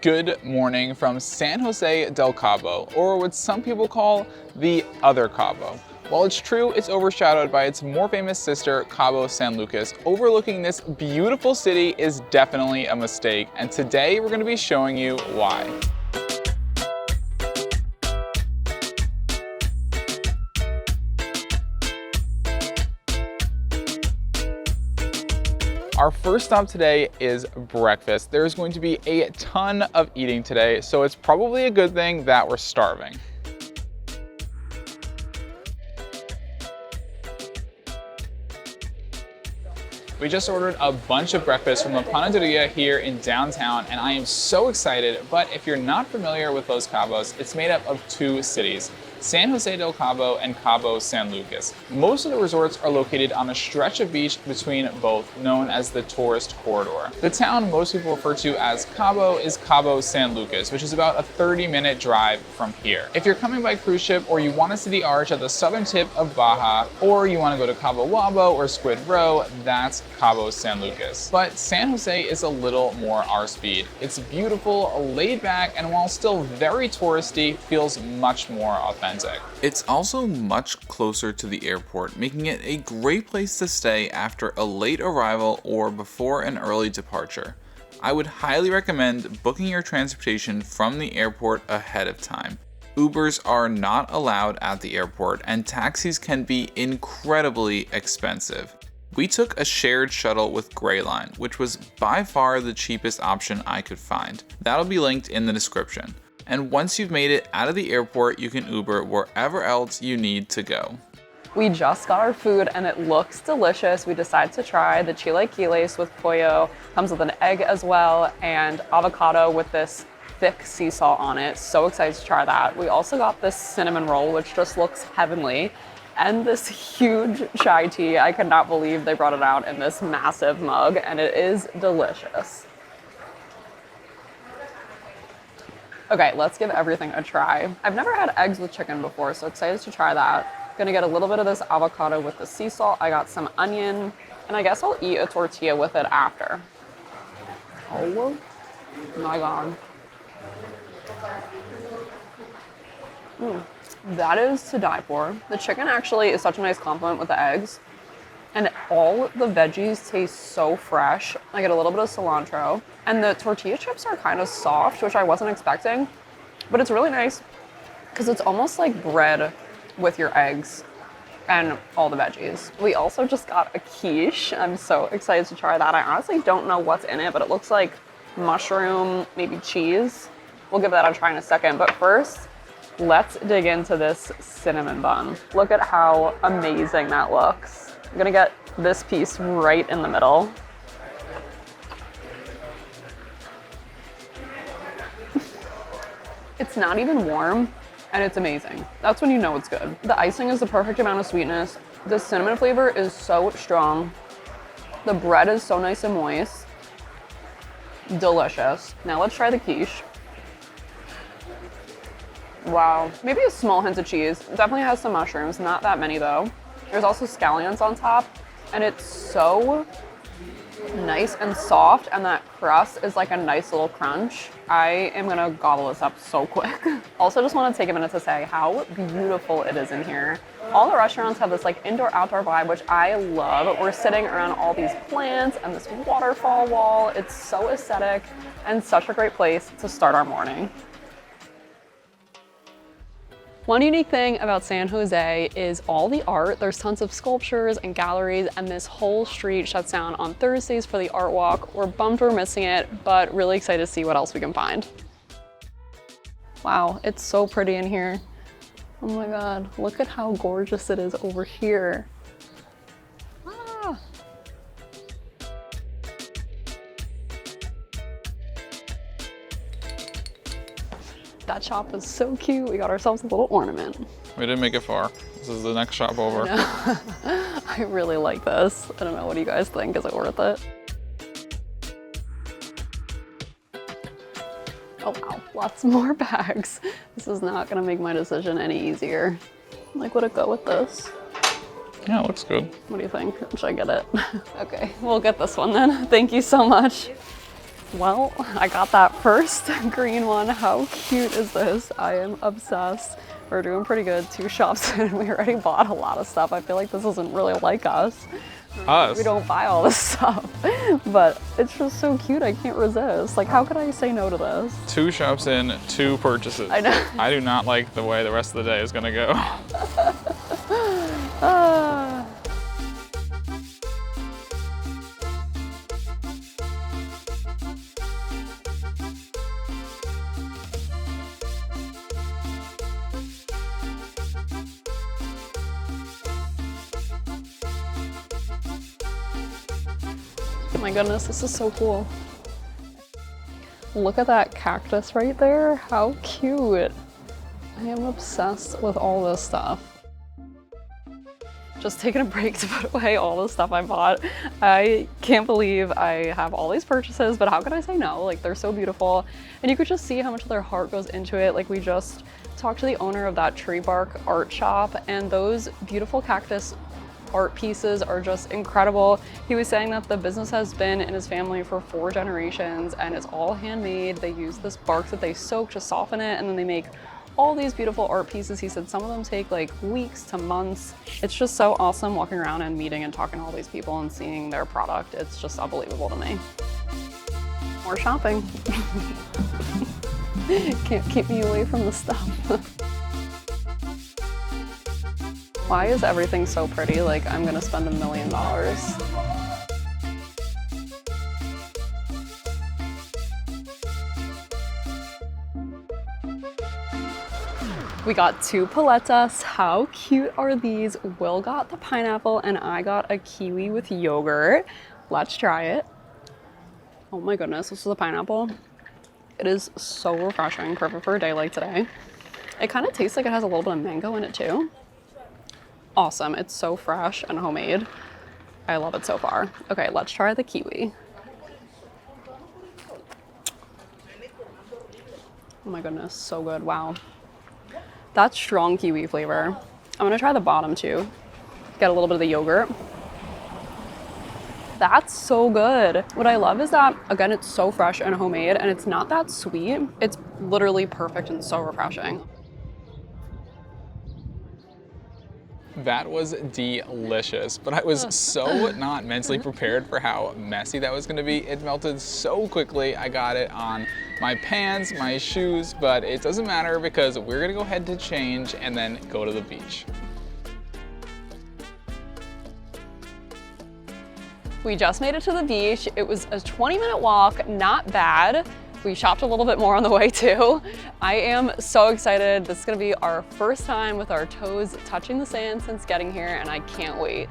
Good morning from San Jose del Cabo, or what some people call the other Cabo. While it's true, it's overshadowed by its more famous sister, Cabo San Lucas. Overlooking this beautiful city is definitely a mistake, and today we're going to be showing you why. Our first stop today is breakfast. There's going to be a ton of eating today, so it's probably a good thing that we're starving. We just ordered a bunch of breakfast from the Panaderia here in downtown, and I am so excited. But if you're not familiar with Los Cabos, it's made up of two cities, San Jose del Cabo and Cabo San Lucas. Most of the resorts are located on a stretch of beach between both, known as the tourist corridor. The town most people refer to as Cabo is Cabo San Lucas, which is about a 30-minute drive from here. If you're coming by cruise ship or you want to see the arch at the southern tip of Baja, or you want to go to Cabo Wabo or Squid Row, that's Cabo San Lucas. But San Jose is a little more our speed. It's beautiful, laid back, and while still very touristy, feels much more authentic. It's also much closer to the airport, making it a great place to stay after a late arrival or before an early departure. I would highly recommend booking your transportation from the airport ahead of time. Ubers are not allowed at the airport, and taxis can be incredibly expensive. We took a shared shuttle with Greyline, which was by far the cheapest option I could find. That'll be linked in the description. And once you've made it out of the airport, you can Uber wherever else you need to go. We just got our food and it looks delicious. We decided to try the chilaquiles with pollo. Comes with an egg as well and avocado with this thick sea salt on it. So excited to try that. We also got this cinnamon roll, which just looks heavenly, and this huge chai tea. I could not believe they brought it out in this massive mug, and it is delicious. Okay, let's give everything a try. I've never had eggs with chicken before, so excited to try that. Gonna get a little bit of this avocado with the sea salt. I got some onion, and I guess I'll eat a tortilla with it after. Oh my God. That is to die for. The chicken actually is such a nice compliment with the eggs, and all the veggies taste so fresh. I get a little bit of cilantro, and the tortilla chips are kind of soft, which I wasn't expecting, but it's really nice because it's almost like bread with your eggs and all the veggies. We also just got a quiche. I'm so excited to try that. I honestly don't know what's in it, but it looks like mushroom, maybe cheese. We'll give that a try in a second, but first, let's dig into this cinnamon bun. Look at how amazing that looks. I'm gonna get this piece right in the middle. It's not even warm, and it's amazing. That's when you know it's good. The icing is the perfect amount of sweetness. The cinnamon flavor is so strong. The bread is so nice and moist. Delicious. Now let's try the quiche. Wow, maybe a small hint of cheese. It definitely has some mushrooms, not that many though. There's also scallions on top, and it's so nice and soft, and that crust is like a nice little crunch. I am gonna gobble this up so quick. Also just wanna take a minute to say how beautiful it is in here. All the restaurants have this like indoor-outdoor vibe, which I love. We're sitting around all these plants and this waterfall wall. It's so aesthetic and such a great place to start our morning. One unique thing about San Jose is all the art. There's tons of sculptures and galleries, and this whole street shuts down on Thursdays for the art walk. We're bummed we're missing it, but really excited to see what else we can find. Wow, it's so pretty in here. Oh my God, look at how gorgeous it is over here. That shop is so cute. We got ourselves a little ornament. We didn't make it far. This is the next shop over. I really like this. I don't know, what do you guys think? Is it worth it? Oh wow, lots more bags. This is not gonna make my decision any easier. Like, would it go with this? Yeah, it looks good. What do you think? Should I get it? Okay, we'll get this one then. Thank you so much. Well, I got that first green one. How cute is this? I am obsessed. We're doing pretty good. 2 shops in, we already bought a lot of stuff. I feel like this isn't really like us. We don't buy all this stuff, but it's just so cute. I can't resist. Like, how could I say no to this? 2 shops in, 2 purchases. I know. I do not like the way the rest of the day is gonna go. Oh my goodness, this is so cool. Look at that cactus right there. How cute. I am obsessed with all this stuff. Just taking a break to put away all the stuff I bought. I can't believe I have all these purchases, but how could I say no? Like, they're so beautiful. And you could just see how much of their heart goes into it. Like, we just talked to the owner of that tree bark art shop, and those beautiful cactus art pieces are just incredible. He was saying that the business has been in his family for 4 generations and it's all handmade. They use this bark that they soak to soften it, and then they make all these beautiful art pieces. He said some of them take like weeks to months. It's just so awesome walking around and meeting and talking to all these people and seeing their product. It's just unbelievable to me. More shopping. Can't keep me away from the stuff. Why is everything so pretty? Like, I'm gonna spend $1 million. We got 2 paletas. How cute are these? Will got the pineapple and I got a kiwi with yogurt. Let's try it. Oh my goodness, this is the pineapple. It is so refreshing, perfect for a day like today. It kind of tastes like it has a little bit of mango in it too. Awesome, it's so fresh and homemade. I love it so far. Okay, let's try the kiwi. Oh my goodness, so good, wow. That's strong kiwi flavor. I'm gonna try the bottom too. Get a little bit of the yogurt. That's so good. What I love is that, again, it's so fresh and homemade and it's not that sweet. It's literally perfect and so refreshing. That was delicious, but I was so not mentally prepared for how messy that was gonna be. It melted so quickly. I got it on my pants, my shoes, but it doesn't matter because we're gonna go ahead to change and then go to the beach. We just made it to the beach. It was a 20-minute walk, not bad. We shopped a little bit more on the way too. I am so excited. This is gonna be our first time with our toes touching the sand since getting here, and I can't wait.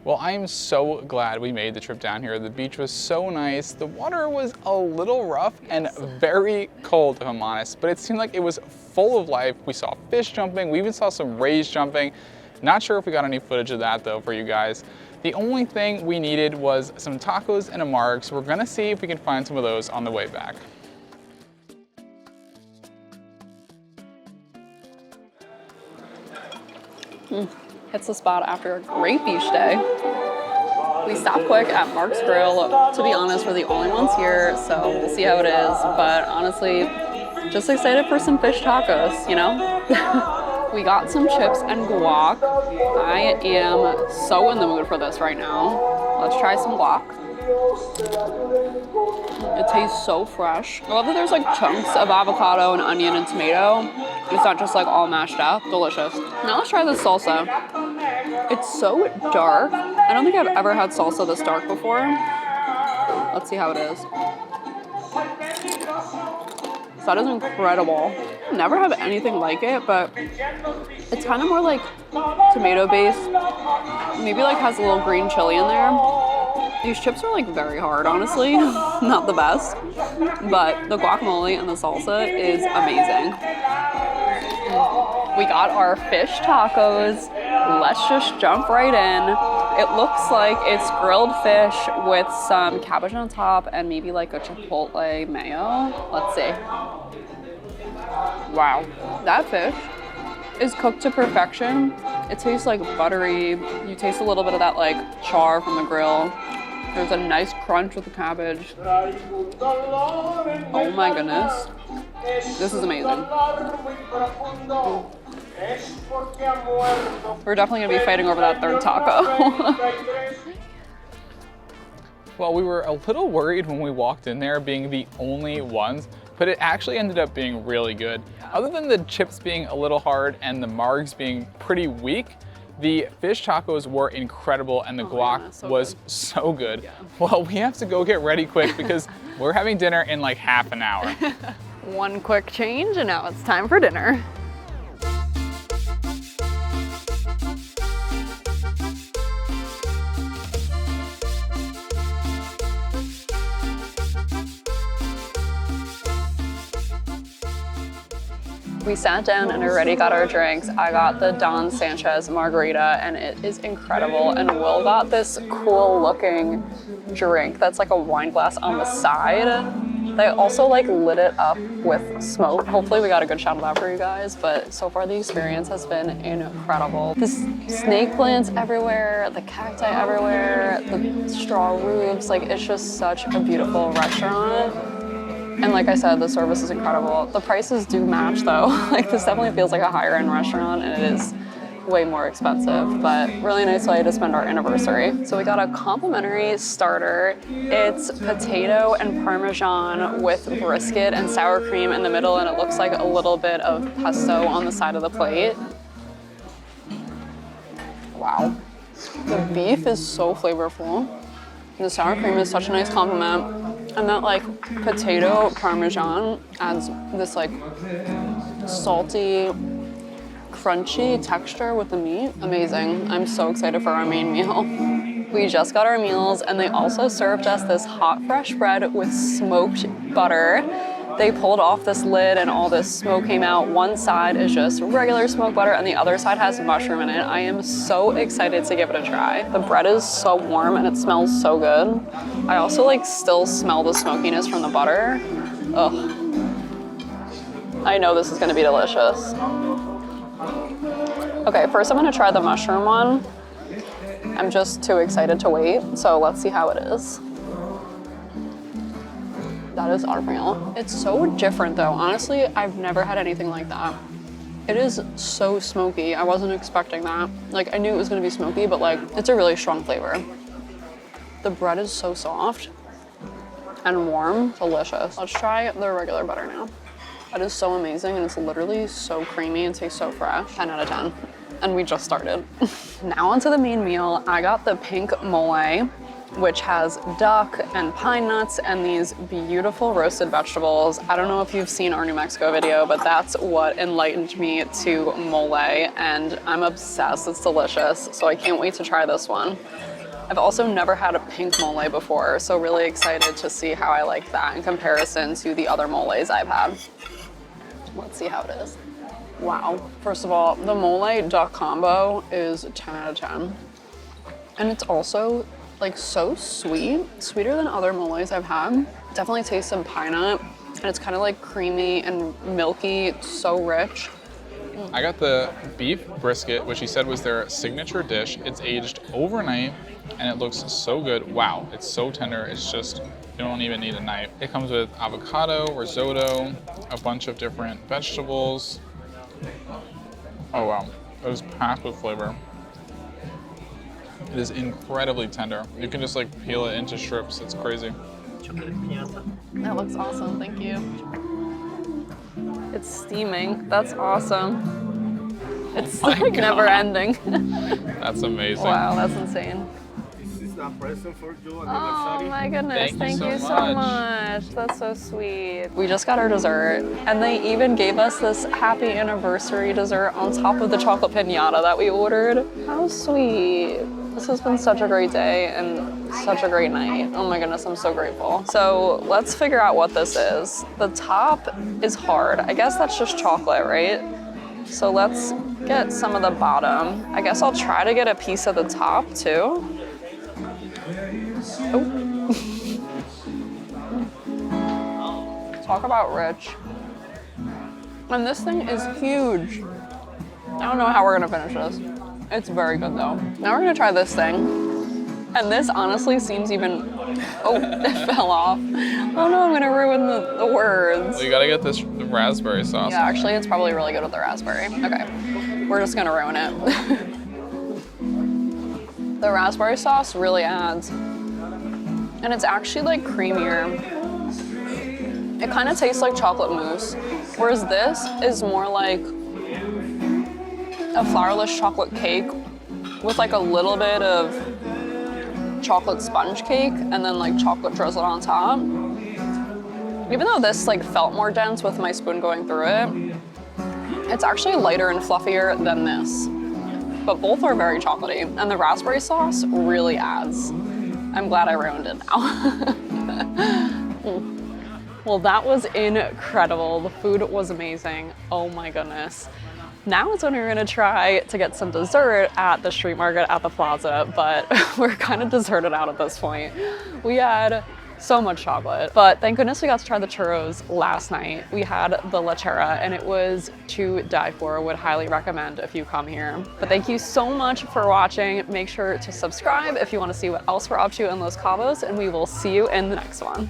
Well, I am so glad we made the trip down here. The beach was so nice. The water was a little rough and very cold, if I'm honest, but it seemed like it was full of life. We saw fish jumping. We even saw some rays jumping. Not sure if we got any footage of that though for you guys. The only thing we needed was some tacos and a marg, so we're gonna see if we can find some of those on the way back. Hits the spot after a great beach day. We stopped quick at Mark's Grill. To be honest, we're the only ones here, so we'll see how it is. But honestly, just excited for some fish tacos, you know? We got some chips and guac. I am so in the mood for this right now. Let's try some guac. It tastes so fresh. I love that there's like chunks of avocado and onion and tomato. It's not just like all mashed up. Delicious. Now let's try the salsa. It's so dark. I don't think I've ever had salsa this dark before. Let's see how it is. So that is incredible. Never have anything like it, but it's kind of more like tomato based. Maybe like has a little green chili in there. These chips are like very hard, honestly. Not the best, but the guacamole and the salsa is amazing. We got our fish tacos. Let's just jump right in. It looks like it's grilled fish with some cabbage on top and maybe like a chipotle mayo. Let's see. Wow, that fish is cooked to perfection. It tastes like buttery. You taste a little bit of that like char from the grill. There's a nice crunch with the cabbage. Oh my goodness. This is amazing. We're definitely gonna be fighting over that third taco. Well, we were a little worried when we walked in there being the only ones, but it actually ended up being really good. Other than the chips being a little hard and the margs being pretty weak, the fish tacos were incredible and the guac was so good. Yeah. Well, we have to go get ready quick because we're having dinner in like half an hour. One quick change and now it's time for dinner. We sat down and already got our drinks. I got the Don Sanchez margarita and it is incredible. And Will got this cool looking drink that's like a wine glass on the side. They also like lit it up with smoke. Hopefully we got a good shot of that for you guys, but so far the experience has been incredible. The snake plants everywhere, the cacti everywhere, the straw roofs, like it's just such a beautiful restaurant. And like I said, the service is incredible. The prices do match though. Like this definitely feels like a higher end restaurant and it is way more expensive, but really nice way to spend our anniversary. So we got a complimentary starter. It's potato and Parmesan with brisket and sour cream in the middle, and it looks like a little bit of pesto on the side of the plate. Wow. The beef is so flavorful. The sour cream is such a nice compliment. And that like potato Parmesan adds this like salty, crunchy texture with the meat. Amazing. I'm so excited for our main meal. We just got our meals and they also served us this hot fresh bread with smoked butter. They pulled off this lid and all this smoke came out. One side is just regular smoked butter and the other side has mushroom in it. I am so excited to give it a try. The bread is so warm and it smells so good. I also like still smell the smokiness from the butter. Ugh. I know this is gonna be delicious. Okay, first I'm gonna try the mushroom one. I'm just too excited to wait, so let's see how it is. That is unreal. It's so different though. Honestly, I've never had anything like that. It is so smoky. I wasn't expecting that. Like I knew it was gonna be smoky, but like it's a really strong flavor. The bread is so soft and warm, delicious. Let's try the regular butter now. That is so amazing and it's literally so creamy and tastes so fresh. 10 out of 10. And we just started. Now onto the main meal. I got the pink mole, which has duck and pine nuts and these beautiful roasted vegetables. I don't know if you've seen our New Mexico video, but that's what enlightened me to mole and I'm obsessed. It's delicious. So I can't wait to try this one. I've also never had a pink mole before, so really excited to see how I like that in comparison to the other moles I've had. Let's see how it is. Wow. First of all, the mole duck combo is 10 out of 10. And it's also like so sweet, sweeter than other moles I've had. Definitely tastes some pine nut and it's kind of like creamy and milky, it's so rich. I got the beef brisket, which he said was their signature dish. It's aged overnight and it looks so good. Wow, it's so tender. It's just, you don't even need a knife. It comes with avocado, risotto, a bunch of different vegetables. Oh wow, it was packed with flavor. It is incredibly tender. You can just like peel it into strips. It's crazy. That looks awesome, thank you. It's steaming, that's awesome. It's like never ending. That's amazing. Wow, that's insane. This is a present for you on Oh my goodness, thank you so much. much. That's so sweet. We just got our dessert and they even gave us this happy anniversary dessert on top of the chocolate piñata that we ordered. How sweet. This has been such a great day and such a great night. Oh my goodness, I'm so grateful. So let's figure out what this is. The top is hard. I guess that's just chocolate, right? So let's get some of the bottom. I guess I'll try to get a piece of the top too. Oh. Talk about rich. And this thing is huge. I don't know how we're gonna finish this. It's very good though. Now we're gonna try this thing. And this honestly seems even, oh, it fell off. Oh no, I'm gonna ruin the words. So you gotta get this raspberry sauce. Yeah, actually it's probably really good with the raspberry. Okay, we're just gonna ruin it. The raspberry sauce really adds. And it's actually like creamier. It kind of tastes like chocolate mousse, whereas this is more like a flourless chocolate cake with like a little bit of chocolate sponge cake and then like chocolate drizzled on top. Even though this like felt more dense with my spoon going through it, it's actually lighter and fluffier than this. But both are very chocolatey, and the raspberry sauce really adds. I'm glad I ruined it now. Well, that was incredible. The food was amazing. Oh my goodness. Now is when we're gonna try to get some dessert at the street market at the plaza, but we're kind of deserted out at this point. We had so much chocolate, but thank goodness we got to try the churros last night. We had the lechera and it was to die for. Would highly recommend if you come here. But thank you so much for watching. Make sure to subscribe if you want to see what else we're up to in Los Cabos, and we will see you in the next one.